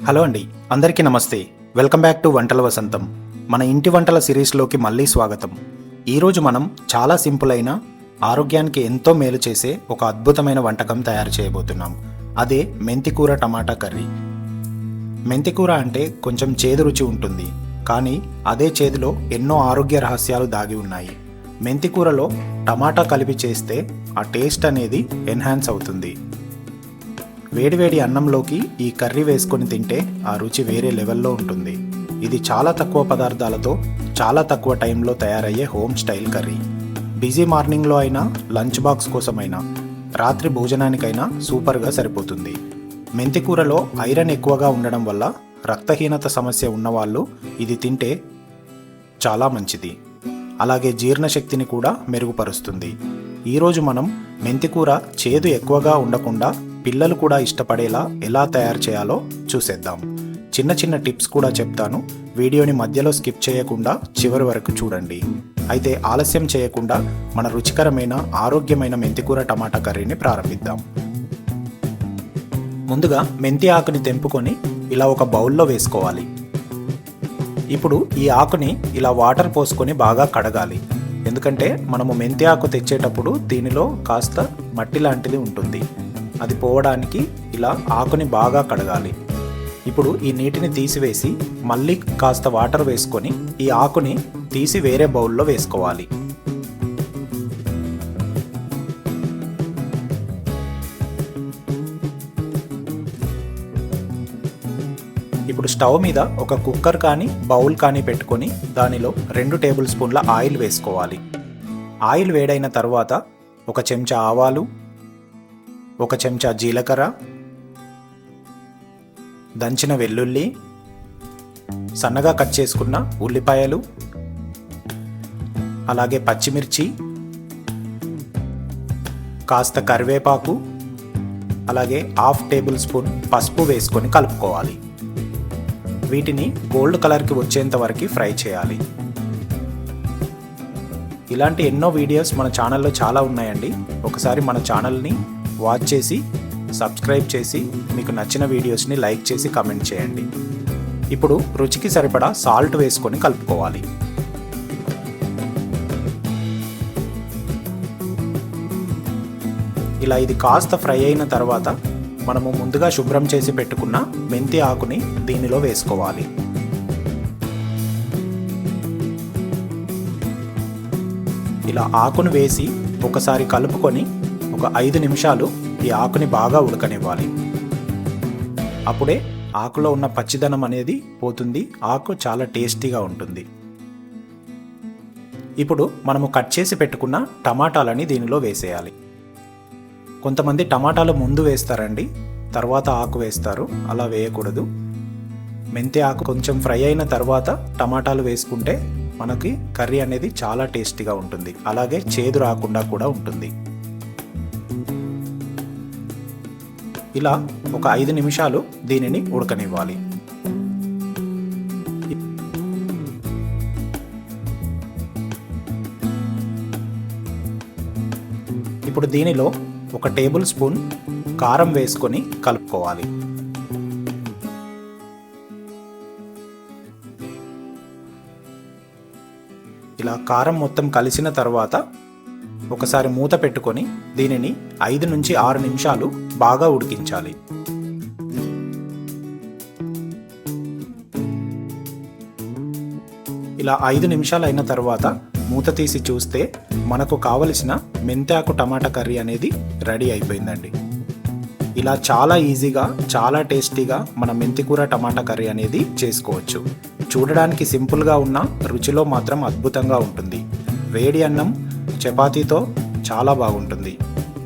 Hello అండి, అందరికీ నమస్తే. వెల్కమ్ బ్యాక్ టు వంటల వసంతం. మన ఇంటి వంటల సిరీస్లోకి మళ్ళీ స్వాగతం. ఈరోజు మనం చాలా సింపుల్ అయిన, ఆరోగ్యానికి ఎంతో మేలు చేసే ఒక అద్భుతమైన వంటకం తయారు చేయబోతున్నాం. అదే మెంతికూర టమాటా కర్రీ. మెంతికూర అంటే కొంచెం చేదు రుచి ఉంటుంది, కానీ అదే చేదులో ఎన్నో ఆరోగ్య రహస్యాలు దాగి ఉన్నాయి. మెంతికూరలో టమాటా కలిపి చేస్తే ఆ టేస్ట్ అనేది ఎన్హాన్స్ అవుతుంది. వేడివేడి అన్నంలోకి ఈ కర్రీ వేసుకొని తింటే ఆ రుచి వేరే లెవెల్లో ఉంటుంది. ఇది చాలా తక్కువ పదార్థాలతో చాలా తక్కువ టైంలో తయారయ్యే హోమ్ స్టైల్ కర్రీ. బిజీ మార్నింగ్లో అయినా, లంచ్ బాక్స్ కోసమైనా, రాత్రి భోజనానికైనా సూపర్గా సరిపోతుంది. మెంతికూరలో ఐరన్ ఎక్కువగా ఉండడం వల్ల రక్తహీనత సమస్య ఉన్నవాళ్ళు ఇది తింటే చాలా మంచిది. అలాగే జీర్ణశక్తిని కూడా మెరుగుపరుస్తుంది. ఈరోజు మనం మెంతికూర చేదు ఎక్కువగా ఉండకుండా పిల్లలు కూడా ఇష్టపడేలా ఎలా తయారు చేయాలో చూసేద్దాం. చిన్న చిన్న టిప్స్ కూడా చెప్తాను. వీడియోని మధ్యలో స్కిప్ చేయకుండా చివరి వరకు చూడండి. అయితే ఆలస్యం చేయకుండా మన రుచికరమైన ఆరోగ్యమైన మెంతికూర టమాటా కర్రీని ప్రారంభిద్దాం. ముందుగా మెంతి ఆకుని తెంపుకొని ఇలా ఒక బౌల్లో వేసుకోవాలి. ఇప్పుడు ఈ ఆకుని ఇలా వాటర్ పోసుకొని బాగా కడగాలి. ఎందుకంటే మనము మెంతి ఆకు తెచ్చేటప్పుడు దీనిలో కాస్త మట్టి లాంటిది ఉంటుంది. అది పోవడానికి ఇలా ఆకుని బాగా కడగాలి. ఇప్పుడు ఈ నీటిని తీసివేసి మళ్ళీ కాస్త వాటర్ వేసుకొని ఈ ఆకుని తీసి వేరే బౌల్లో వేసుకోవాలి. ఇప్పుడు స్టవ్ మీద ఒక కుక్కర్ కానీ బౌల్ కానీ పెట్టుకొని దానిలో 2 టేబుల్ స్పూన్ల ఆయిల్ వేసుకోవాలి. ఆయిల్ వేడైన తర్వాత 1 చెంచా ఆవాలు, 1 చెంచా జీలకర్ర, దంచిన వెల్లుల్లి, సన్నగా కట్ చేసుకున్న ఉల్లిపాయలు, అలాగే పచ్చిమిర్చి, కాస్త కరివేపాకు, అలాగే 1/2 టేబుల్ స్పూన్ పసుపు వేసుకొని కలుపుకోవాలి. వీటిని గోల్డ్ కలర్కి వచ్చేంత వరకు ఫ్రై చేయాలి. ఇలాంటి ఎన్నో వీడియోస్ మన ఛానల్లో చాలా ఉన్నాయండి. ఒకసారి మన ఛానల్ని వాచ్ చేసి సబ్స్క్రైబ్ చేసి మీకు నచ్చిన వీడియోస్ని లైక్ చేసి కామెంట్ చేయండి. ఇప్పుడు రుచికి సరిపడా సాల్ట్ వేసుకొని కలుపుకోవాలి. ఇలా ఇది కాస్త ఫ్రై అయిన తర్వాత మనము ముందుగా శుభ్రం చేసి పెట్టుకున్న మెంతి ఆకుని దీనిలో వేసుకోవాలి. ఇలా ఆకును వేసి ఒకసారి కలుపుకొని ఒక 5 నిమిషాలు ఈ ఆకుని బాగా ఉడకనివ్వాలి. అప్పుడే ఆకులో ఉన్న పచ్చిదనం అనేది పోతుంది. ఆకు చాలా టేస్టీగా ఉంటుంది. ఇప్పుడు మనము కట్ చేసి పెట్టుకున్న టమాటాలని దీనిలో వేసేయాలి. కొంతమంది టమాటాలు ముందు వేస్తారండి, తర్వాత ఆకు వేస్తారు. అలా వేయకూడదు. మెంతి ఆకు కొంచెం ఫ్రై అయిన తర్వాత టమాటాలు వేసుకుంటే మనకి కర్రీ అనేది చాలా టేస్టీగా ఉంటుంది. అలాగే చేదు రాకుండా కూడా ఉంటుంది. ఇలా ఒక 5 నిమిషాలు దీనిని ఉడకనివ్వాలి. ఇప్పుడు దీనిలో 1 టేబుల్ స్పూన్ కారం వేసుకొని కలుపుకోవాలి. ఇలా కారం మొత్తం కలిసిన తర్వాత ఒకసారి మూత పెట్టుకొని దీనిని 5 నుంచి 6 నిమిషాలు బాగా ఉడికించాలి. ఇలా 5 నిమిషాలు అయిన తర్వాత మూత తీసి చూస్తే మనకు కావలసిన మెంతాకు టమాటా కర్రీ అనేది రెడీ అయిపోయిందండి. ఇలా చాలా ఈజీగా, చాలా టేస్టీగా మన మెంతికూర టమాటా కర్రీ అనేది చేసుకోవచ్చు. చూడడానికి సింపుల్గా ఉన్న రుచిలో మాత్రం అద్భుతంగా ఉంటుంది. వేడి అన్నం, చపాతీతో చాలా బాగుంటుంది.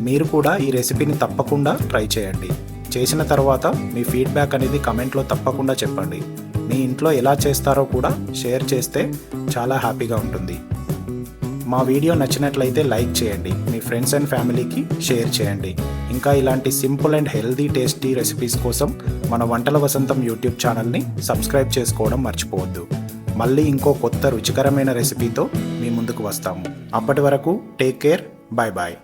మీరు కూడా ఈ రెసిపీని తప్పకుండా ట్రై చేయండి. చేసిన తర్వాత మీ ఫీడ్బ్యాక్ అనేది కమెంట్లో తప్పకుండా చెప్పండి. మీ ఇంట్లో ఎలా చేస్తారో కూడా షేర్ చేస్తే చాలా హ్యాపీగా ఉంటుంది. మా వీడియో నచ్చినట్లయితే లైక్ చేయండి. మీ ఫ్రెండ్స్ అండ్ ఫ్యామిలీకి షేర్ చేయండి. ఇంకా ఇలాంటి simple and healthy tasty recipes కోసం మన వంటల వసంతం యూట్యూబ్ ఛానల్ని సబ్స్క్రైబ్ చేసుకోవడం మర్చిపోవద్దు. మళ్ళీ ఇంకో కొత్త రుచికరమైన రెసిపీతో మీ ముందుకు వస్తాము. అప్పటి వరకు టేక్ కేర్. Bye bye.